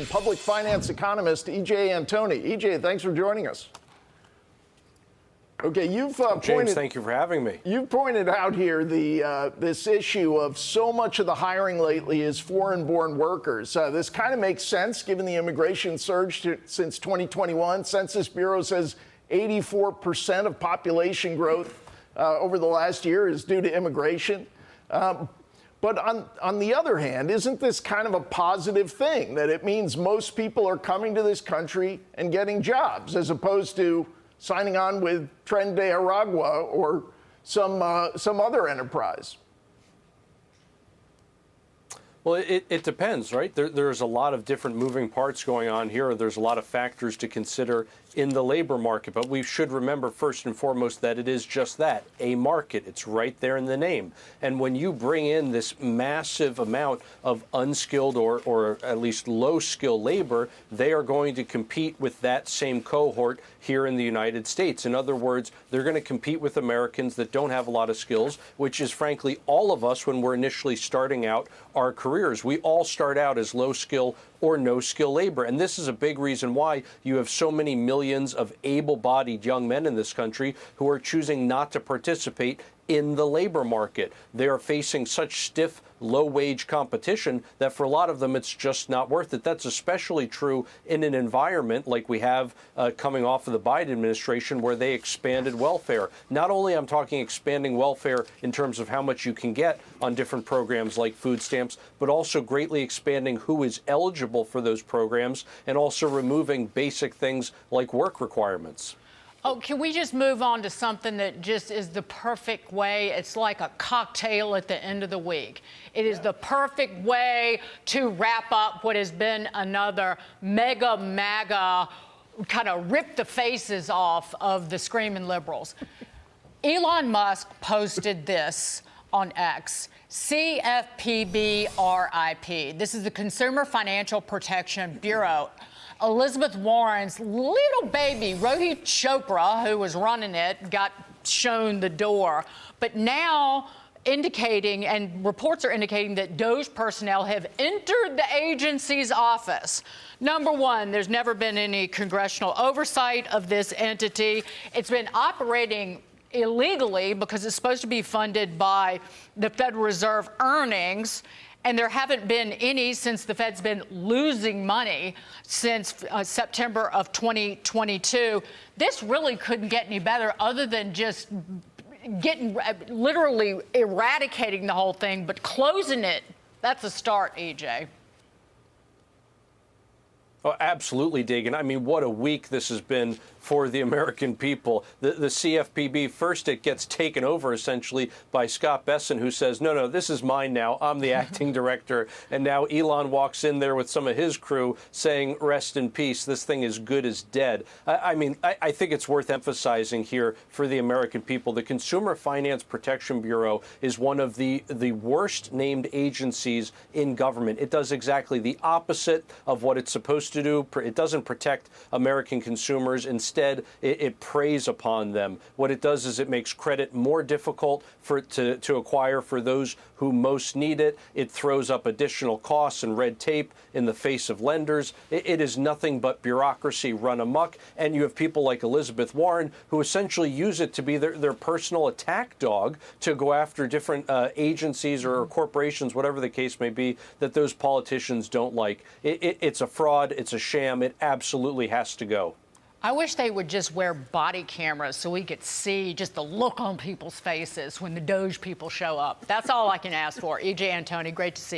Public finance economist EJ Antoni. EJ, thanks for joining us. Okay, you've James, thank you for having me. You've pointed out here this issue of so much of the hiring lately is foreign-born workers. This kind of makes sense given the immigration surge since 2021. Census Bureau says 84% of population growth over the last year is due to immigration. But on the other hand, isn't this kind of a positive thing, that it means most people are coming to this country and getting jobs as opposed to signing on with Tren de Aragua or some other enterprise? Well, it depends, right? There's a lot of different moving parts going on here. There's a lot of factors to consider in the labor market. But we should remember first and foremost that it is just that, a market. It's right there in the name. And when you bring in this massive amount of unskilled or at least low-skill labor, they are going to compete with that same cohort here in the United States. In other words, they're going to compete with Americans that don't have a lot of skills, which is frankly all of us when we're initially starting out our careers. We all start out as low-skill or no-skill labor. And this is a big reason why you have so many millions of able-bodied young men in this country who are choosing not to participate in the labor market. They are facing such stiff, low-wage competition that for a lot of them, it's just not worth it. That's especially true in an environment like we have coming off of the Biden administration, where they expanded welfare. Not only I'm talking expanding welfare in terms of how much you can get on different programs like food stamps, but also greatly expanding who is eligible for those programs and also removing basic things like work requirements. Oh, can we just move on to something that just is the perfect way? It's like a cocktail at the end of the week. It is the perfect way to wrap up what has been another MAGA kind of rip the faces off of the screaming liberals. Elon Musk posted this on X. CFPB RIP. This is the Consumer Financial Protection Bureau. Elizabeth Warren's little baby, Rohit Chopra, who was running it, got shown the door. But now indicating, and reports are indicating, that DOJ personnel have entered the agency's office. Number one, there's never been any congressional oversight of this entity. It's been operating illegally because it's supposed to be funded by the Federal Reserve earnings. And there haven't been any since the Fed's been losing money since September of 2022. This really couldn't get any better other than just literally eradicating the whole thing, but closing it, that's a start, EJ. Oh, absolutely, Dagan. I mean, what a week this has been for the American people. The CFPB, first it gets taken over essentially by Scott Besson, who says, no, this is mine now. I'm the acting director. And now Elon walks in there with some of his crew saying, rest in peace. This thing is good as dead. I think it's worth emphasizing here for the American people. The Consumer Finance Protection Bureau is one of the worst named agencies in government. It does exactly the opposite of what it's supposed to do. It doesn't protect American consumers. Instead, it preys upon them. What it does is it makes credit more difficult to acquire for those who most need it. It throws up additional costs and red tape in the face of lenders. It is nothing but bureaucracy run amok. And you have people like Elizabeth Warren who essentially use it to be their personal attack dog to go after different agencies or corporations, whatever the case may be, that those politicians don't like. It's a fraud. It's a sham. It absolutely has to go. I wish they would just wear body cameras so we could see just the look on people's faces when the DOJ people show up. That's all I can ask for. EJ Antoni, great to see you.